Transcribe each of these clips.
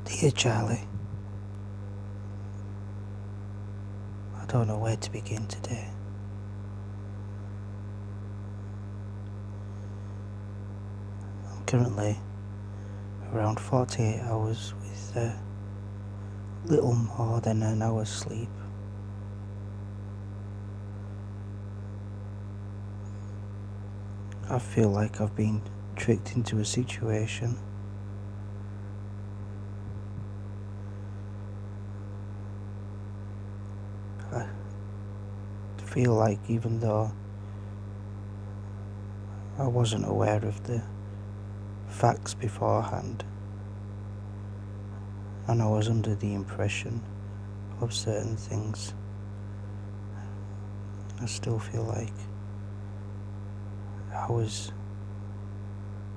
Dear Charlie, I don't know where to begin today. I'm currently around 48 hours with little more than an hour's sleep. I feel like I've been tricked into a situation. I feel like even though I wasn't aware of the facts beforehand, and I was under the impression of certain things, I still feel like I was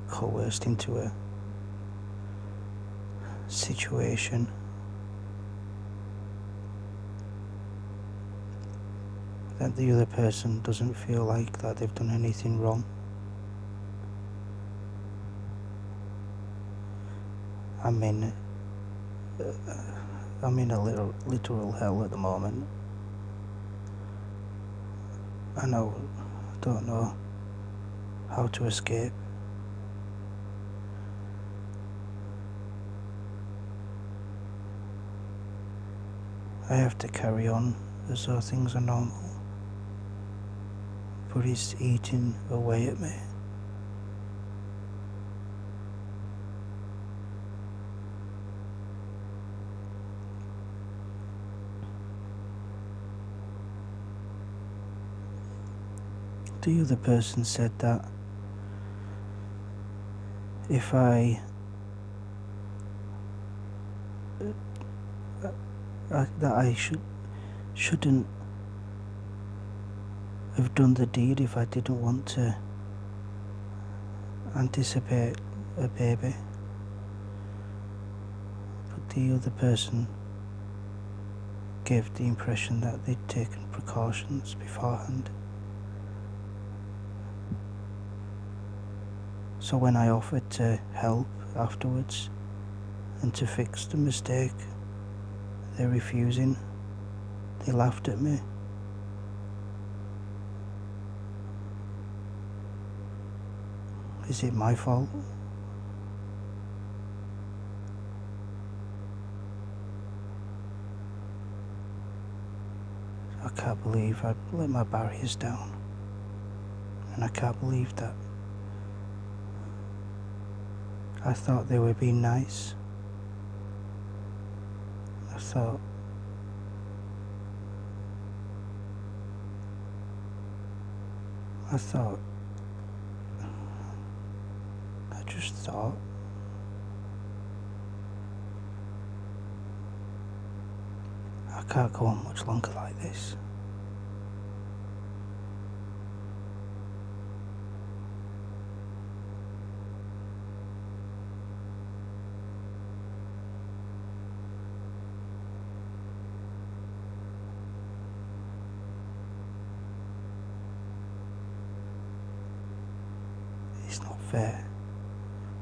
coerced into a situation that the other person doesn't feel like that they've done anything wrong. I'm in a literal hell at the moment. I don't know how to escape. I have to carry on as though things are normal, but it's eating away at me. The other person said that if I shouldn't have done the deed if I didn't want to anticipate a baby. But the other person gave the impression that they'd taken precautions beforehand. So when I offered to help afterwards and to fix the mistake, they're refusing. They laughed at me. Is it my fault? I can't believe I let my barriers down. And I can't believe that. I thought they were being nice. I just thought I can't go on much longer like this. It's not fair.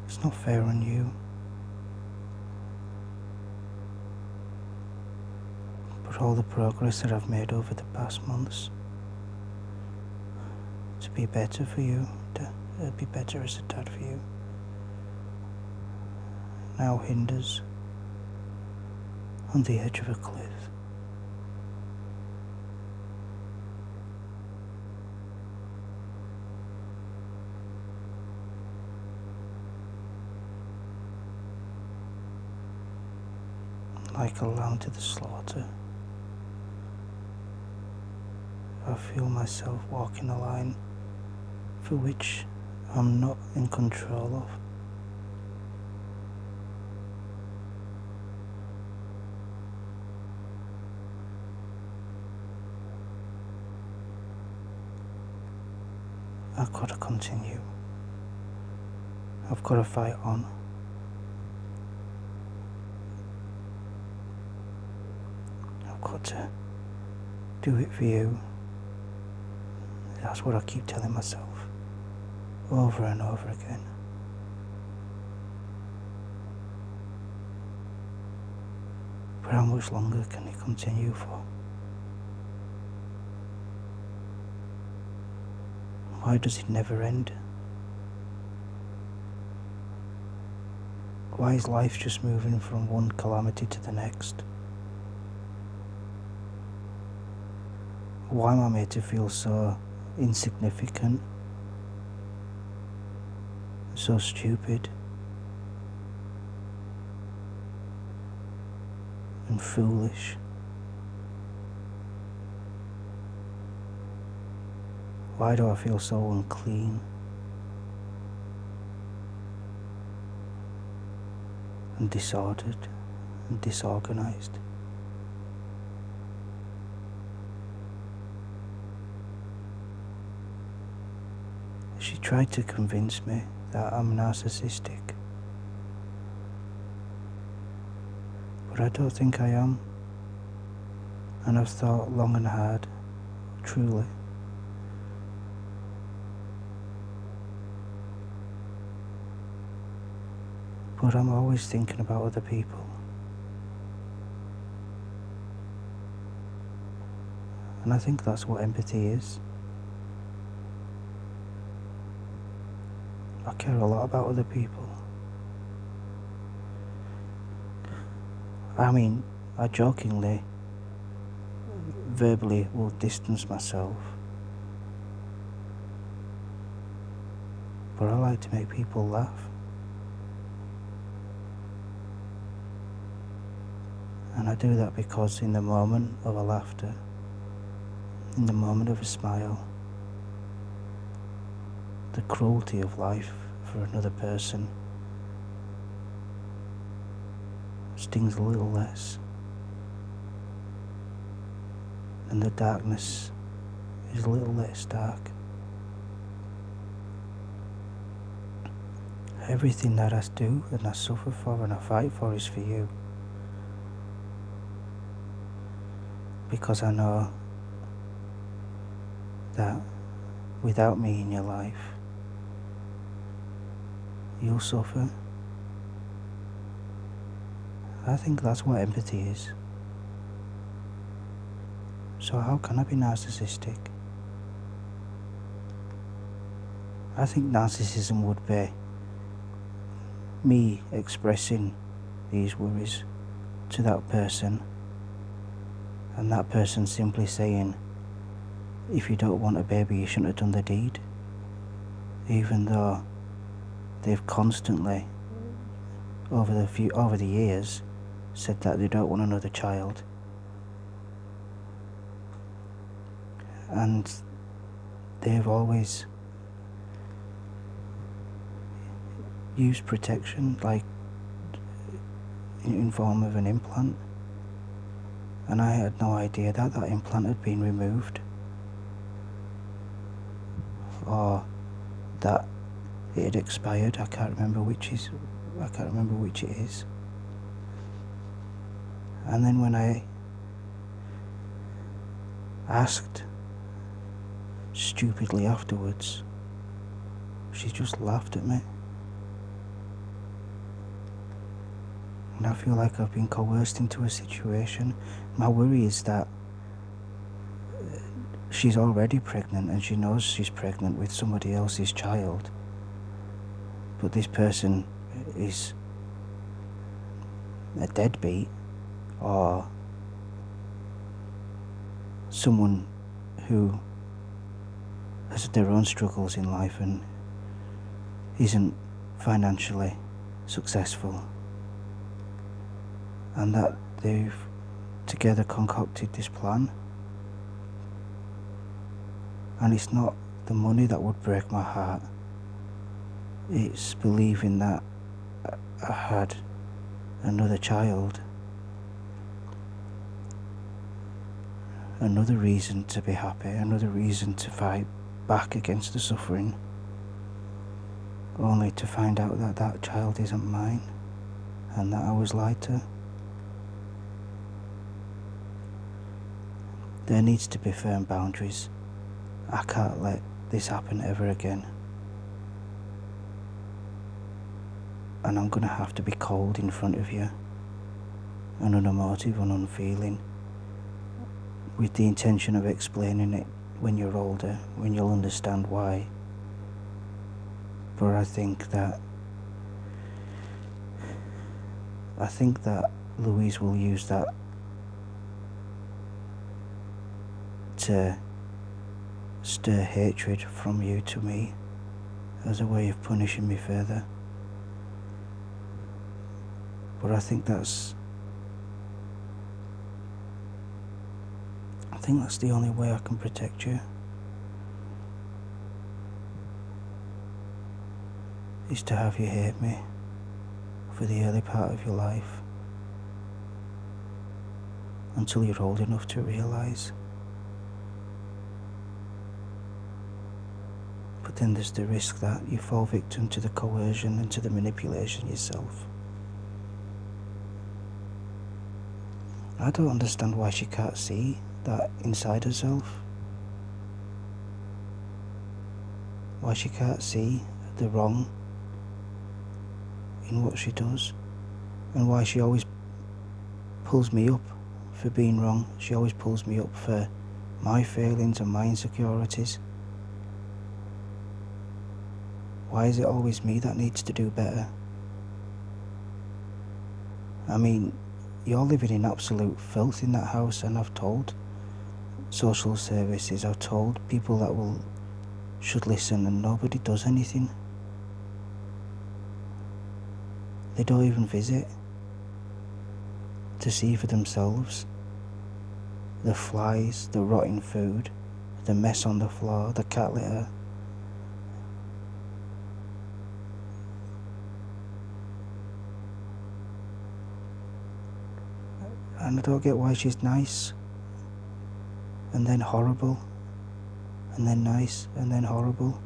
It's not fair on you. But all the progress that I've made over the past months to be better for you, to be better as a dad for you, now hinders on the edge of a cliff. Like a lamb to the slaughter, I feel myself walking a line for which I'm not in control of. I've got to continue. I've got to fight on. I've got to do it for you. That's what I keep telling myself over and over again. But how much longer can it continue for? Why does it never end? Why is life just moving from one calamity to the next? Why am I made to feel so insignificant, so stupid, and foolish? Why do I feel so unclean and disordered and disorganized? She tried to convince me that I'm narcissistic, but I don't think I am, and I've thought long and hard, truly. But I'm always thinking about other people. And I think that's what empathy is. I care a lot about other people. I mean, I jokingly, verbally will distance myself. But I like to make people laugh. And I do that because in the moment of a laughter, in the moment of a smile, the cruelty of life for another person stings a little less, and the darkness is a little less dark. Everything that I do and I suffer for and I fight for is for you. Because I know that without me in your life, you'll suffer. I think that's what empathy is. So how can I be narcissistic? I think narcissism would be me expressing these worries to that person, and that person simply saying, if you don't want a baby, you shouldn't have done the deed. Even though they've constantly, over the years, said that they don't want another child. And they've always used protection, like in form of an implant. And I had no idea that that implant had been removed, or that it had expired. I can't remember which it is. And then when I asked stupidly afterwards, she just laughed at me. And I feel like I've been coerced into a situation. My worry is that she's already pregnant and she knows she's pregnant with somebody else's child. But this person is a deadbeat, or someone who has their own struggles in life and isn't financially successful. And that they've together concocted this plan. And it's not the money that would break my heart, it's believing that I had another child, another reason to be happy, another reason to fight back against the suffering, only to find out that that child isn't mine and that I was lied to. There needs to be firm boundaries. I can't let this happen ever again. And I'm gonna have to be cold in front of you and unemotive and unfeeling, with the intention of explaining it when you're older, when you'll understand why. But I think that Louise will use that to stir hatred from you to me as a way of punishing me further. But I think that's the only way I can protect you, is to have you hate me for the early part of your life, until you're old enough to realise. But then there's the risk that you fall victim to the coercion and to the manipulation yourself. I don't understand why she can't see that inside herself. Why she can't see the wrong in what she does, and why she always pulls me up for being wrong. She always pulls me up for my failings and my insecurities. Why is it always me that needs to do better? I mean, you're living in absolute filth in that house, and I've told social services, I've told people that should listen, and nobody does anything. They don't even visit to see for themselves the flies, the rotting food, the mess on the floor, the cat litter. And I don't get why she's nice, and then horrible, and then nice, and then horrible.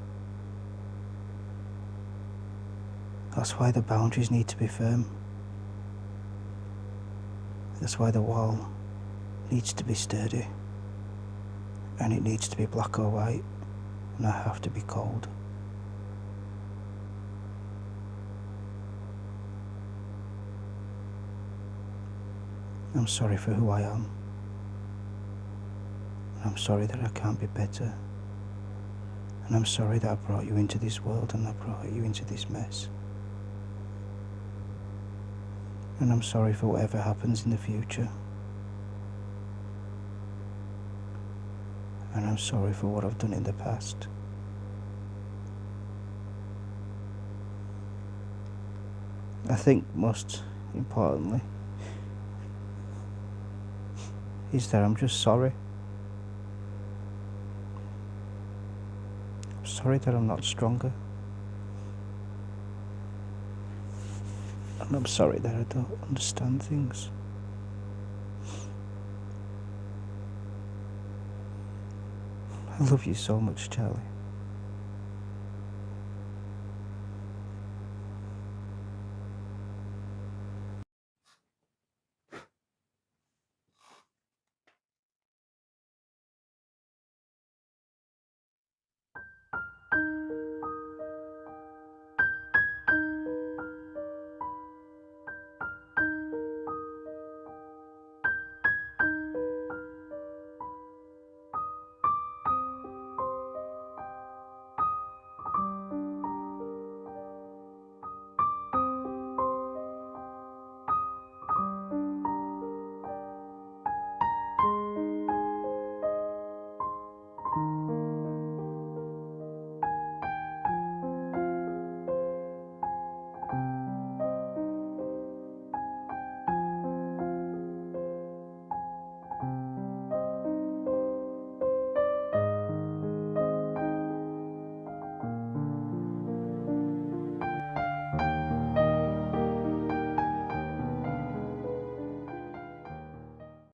That's why the boundaries need to be firm. That's why the wall needs to be sturdy, and it needs to be black or white, and I have to be cold. I'm sorry for who I am, and I'm sorry that I can't be better, and I'm sorry that I brought you into this world and I brought you into this mess. And I'm sorry for whatever happens in the future. And I'm sorry for what I've done in the past. I think most importantly is that I'm just sorry. I'm sorry that I'm not stronger. And I'm sorry that I don't understand things. I love you so much, Charlie.